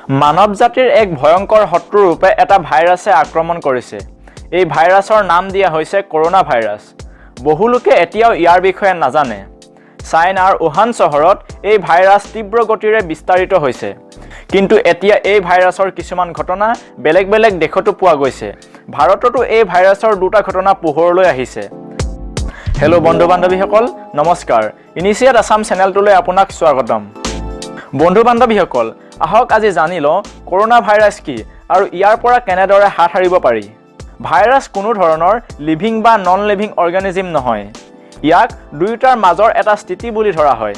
মানৱ জাতিৰ এক ভয়ংকৰ শত্ৰু ৰূপে এটা ভাইৰাছে আক্ৰমণ কৰিছে। এই ভাইৰাছৰ নাম দিয়া হৈছে কৰোনা ভাইৰাছ। বহু লোকে এতিয়াও ইয়াৰ বিষয়ে নাজানে। চাইনাৰ উহান চহৰত এই ভাইৰাছ তীব্ৰ গতিৰে বিস্তাৰিত হৈছে। কিন্তু এতিয়া এই ভাইৰাছৰ কিছুমান ঘটনা বেলেগ বেলেগ দেশতো পোৱা গৈছে। ভাৰততো এই ভাইৰাছৰ দুটা ঘটনা পোহৰলৈ আহিছে। হেল্ল' বন্ধু বান্ধৱীসকল, নমস্কাৰ। ইনিচিয়েট আছাম চেনেলটোলৈ আপোনাক স্বাগতম। বন্ধু বান্ধৱীসকল, আহক আজি জানি লওঁ কৰোনা ভাইৰাছ কি আৰু ইয়াৰ পৰা কেনেদৰে হাত সাৰিব পাৰি। ভাইৰাছ কোনো ধৰণৰ লিভিং বা নন লিভিং অৰ্গেনিজম নহয়। ইয়াক দুয়োটাৰ মাজৰ এটা স্থিতি বুলি ধৰা হয়।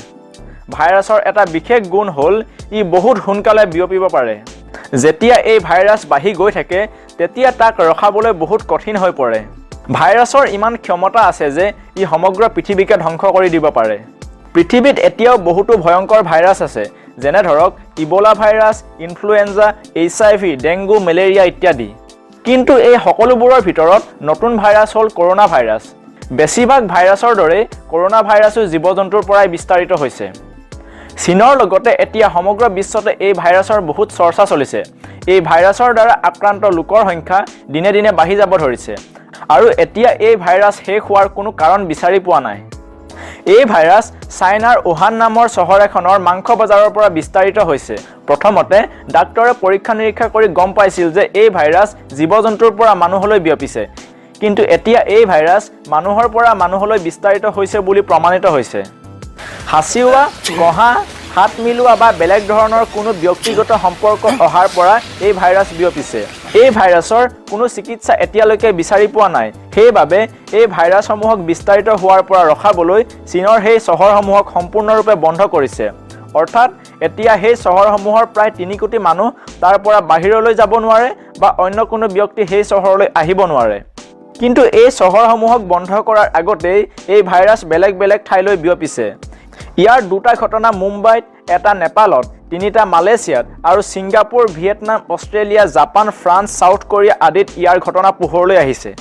ভাইৰাছৰ এটা বিশেষ গুণ হ'ল ই বহুত সোনকালে বিয়পিব পাৰে। যেতিয়া এই ভাইৰাছ বাঢ়ি গৈ থাকে তেতিয়া তাক ৰখাবলৈ বহুত কঠিন হৈ পৰে। ভাইৰাছৰ ইমান ক্ষমতা আছে যে ই সমগ্ৰ পৃথিৱীকে ধ্বংস কৰি দিব পাৰে। পৃথিৱীত এতিয়াও বহুতো ভয়ংকৰ ভাইৰাছ আছে, যেনে ধৰক Ebola virus, influenza, HIV, dengue, malaria ইত্যাদি। কিন্তু এই সকলোবোৰৰ ভিতৰত নতুন ভাইৰাছ হ'ল কৰোনা ভাইৰাছ। বেছিভাগ ভাইৰাছৰ দৰে কৰোনা ভাইৰাছো জীৱ-জন্তুৰ পৰাই বিস্তাৰিত হৈছে। চীনৰ লগতে এতিয়া সমগ্ৰ বিশ্বতে এই ভাইৰাছৰ বহুত চৰ্চা চলিছে। এই ভাইৰাছৰ দ্বাৰা আক্ৰান্ত লোকৰ সংখ্যা দিনে দিনে বাঢ়ি যাব ধৰিছে আৰু এতিয়া এই ভাইৰাছ শেষ হোৱাৰ কোনো কাৰণ বিচাৰি পোৱা নাই। এই ভাইৰাছ চাইনাৰ উহান নামৰ চহৰ এখনৰ মাংস বজাৰৰ পৰা বিস্তাৰিত হৈছে। প্ৰথমতে ডাক্তৰে পৰীক্ষা নিৰীক্ষা কৰি গম পাইছিল যে এই ভাইৰাছ জীৱ-জন্তুৰ পৰা মানুহলৈ বিয়পিছে। কিন্তু এতিয়া এই ভাইৰাছ মানুহৰ পৰা মানুহলৈ বিস্তাৰিত হৈছে বুলি প্ৰমাণিত হৈছে। হাঁচিওৱা, কহা, হাত মিলোৱা বা বেলেগ ধৰণৰ কোনো ব্যক্তিগত সম্পৰ্ক অহাৰ পৰা এই ভাইৰাছ বিয়পিছে। এই ভাইৰাছৰ কোনো চিকিৎসা এতিয়ালৈকে বিচাৰি পোৱা নাই। সেইবাবে এই ভাইৰাছসমূহক বিস্তাৰিত হোৱাৰ পৰা ৰখাবলৈ চীনৰ সেই চহৰসমূহক সম্পূৰ্ণৰূপে বন্ধ কৰিছে। অৰ্থাৎ এতিয়া সেই চহৰসমূহৰ প্ৰায় 3 কোটি মানুহ তাৰ পৰা বাহিৰলৈ যাব নোৱাৰে বা অন্য কোনো ব্যক্তি সেই চহৰলৈ আহিব নোৱাৰে। কিন্তু এই চহৰসমূহক বন্ধ কৰাৰ আগতেই এই ভাইৰাছ বেলেগ বেলেগ ঠাইলৈ বিয়পিছে। ইয়াৰ দুটা ঘটনা মুম্বাইত, এটা নেপালত, 3টা মালয়েছিয়াত আৰু Singapore, Vietnam, Australia, Japan, France, south Korea আদিত ইয়াৰ ঘটনা পোহৰলৈ আহিছে।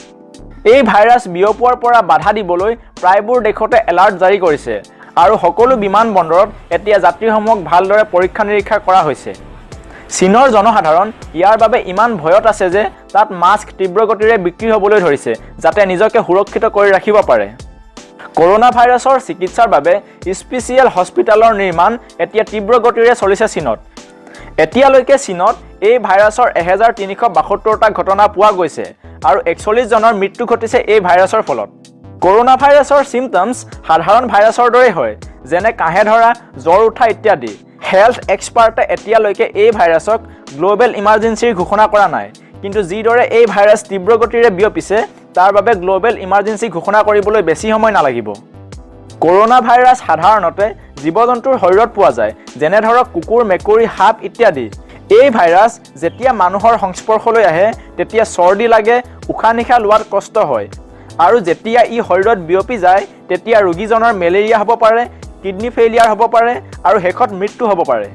এই ভাইৰাছ বিয়পোৱাৰ পৰা বাধা দিবলৈ প্ৰায়বোৰ দেশতে এলাৰ্ট জাৰি কৰিছে আৰু সকলো বিমানবন্দৰত এতিয়া যাত্ৰীসমূহক ভালদৰে পৰীক্ষা নিৰীক্ষা কৰা হৈছে। চীনৰ জনসাধাৰণ ইয়াৰ বাবে ইমান ভয়ত আছে যে তাত মাস্ক তীব্ৰ গতিৰে বিক্ৰী হ'বলৈ ধৰিছে, যাতে নিজকে সুৰক্ষিত কৰি ৰাখিব পাৰে। কৰোনা ভাইৰাছৰ চিকিৎসাৰ বাবে স্পেচিয়েল হস্পিটেলৰ নিৰ্মাণ এতিয়া তীব্ৰ গতিৰে চলিছে চীনত। এতিয়ালৈকে চীনত এই ভাইৰাছৰ 1372টা ঘটনা পোৱা গৈছে আৰু 41 জনৰ মৃত্যু ঘটিছে এই ভাইৰাছৰ ফলত। কৰোনা ভাইৰাছৰ চিমটমছ সাধাৰণ ভাইৰাছৰ দৰেই হয়, যেনে কাহে ধৰা, জ্বৰ উঠা ইত্যাদি। হেল্থ এক্সপাৰ্টে এতিয়ালৈকে এই ভাইৰাছক গ্ল'বেল ইমাৰ্জেঞ্চিৰ ঘোষণা কৰা নাই। কিন্তু যিদৰে এই ভাইৰাছ তীব্ৰ গতিৰে বিয়পিছে তাৰ বাবে গ্ল'বেল ইমাৰ্জেঞ্চি ঘোষণা কৰিবলৈ বেছি সময় নালাগিব। কৰোনা ভাইৰাছ সাধাৰণতে জীৱ-জন্তুৰ শৰীৰত পোৱা যায়, যেনে ধৰক কুকুৰ, মেকুৰী, সাপ ইত্যাদি। এই ভাইৰাছ যেতিয়া মানুহৰ সংস্পৰ্শলৈ আহে তেতিয়া চৰ্দি লাগে, উশাহ নিশাহ লোৱাত কষ্ট হয় আৰু যেতিয়া ই শৰীৰত বিয়পি যায় তেতিয়া ৰোগীজনৰ মেলেৰিয়া হ'ব পাৰে, কিডনী ফেইলিয়াৰ হ'ব পাৰে আৰু শেষত মৃত্যু হ'ব পাৰে।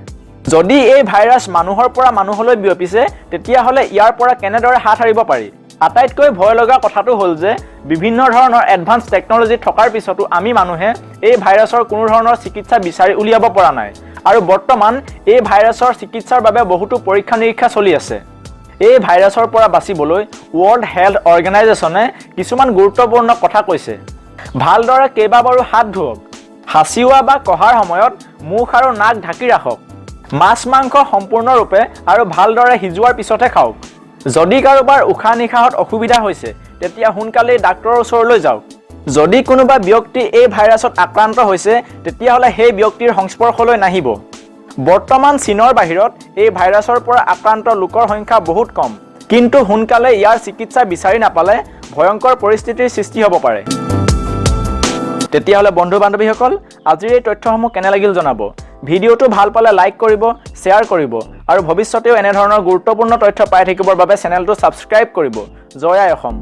যদি এই ভাইৰাছ মানুহৰ পৰা মানুহলৈ বিয়পিছে তেতিয়াহ'লে ইয়াৰ পৰা কেনেদৰে হাত সাৰিব পাৰি? আটাইতকৈ ভয় লগা কথাটো হ'ল যে বিভিন্ন ধৰণৰ এডভান্স টেকন'লজি থকাৰ পিছতো আমি মানুহে এই ভাইৰাছৰ কোনো ধৰণৰ চিকিৎসা বিচাৰি উলিয়াব পৰা নাই আৰু বৰ্তমান এই ভাইৰাছৰ চিকিৎসাৰ বাবে বহুতো পৰীক্ষা নিৰীক্ষা চলি আছে। এই ভাইৰাছৰ পৰা বাচিবলৈ ৱৰ্ল্ড হেল্থ অৰ্গেনাইজেশ্যনে কিছুমান গুৰুত্বপূৰ্ণ কথা কৈছে। ভালদৰে কেইবাবাৰো হাত ধুওক। হাঁচিওৱা বা কহাৰ সময়ত মুখ আৰু নাক ঢাকি ৰাখক। মাছ মাংস সম্পূৰ্ণৰূপে আৰু ভালদৰে সিজোৱাৰ পিছতহে খাওক। যদি কাৰোবাৰ উশাহ নিশাহত অসুবিধা হৈছে তেতিয়া সোনকালেই ডাক্তৰৰ ওচৰলৈ যাওক। যদি কোনোবা ব্যক্তি এই ভাইৰাছত আক্ৰান্ত হৈছে তেতিয়াহ'লে সেই ব্যক্তিৰ সংস্পৰ্শলৈ নাহিব। বৰ্তমান চীনৰ বাহিৰত এই ভাইৰাছৰ পৰা আক্ৰান্ত লোকৰ সংখ্যা বহুত কম, কিন্তু সোনকালে ইয়াৰ চিকিৎসা বিচাৰি নাপালে ভয়ংকৰ পৰিস্থিতিৰ সৃষ্টি হ'ব পাৰে। তেতিয়াহ'লে বন্ধু বান্ধৱীসকল, আজিৰ এই তথ্যসমূহ কেনে লাগিল জনাব। ভিডিঅ'টো ভাল পালে লাইক কৰিব, শ্বেয়াৰ কৰিব আৰু ভৱিষ্যতেও এনেধৰণৰ গুৰুত্বপূৰ্ণ তথ্য পাই থাকিবৰ বাবে চেনেলটো ছাবস্ক্ৰাইব কৰিব। জয় আই অসম।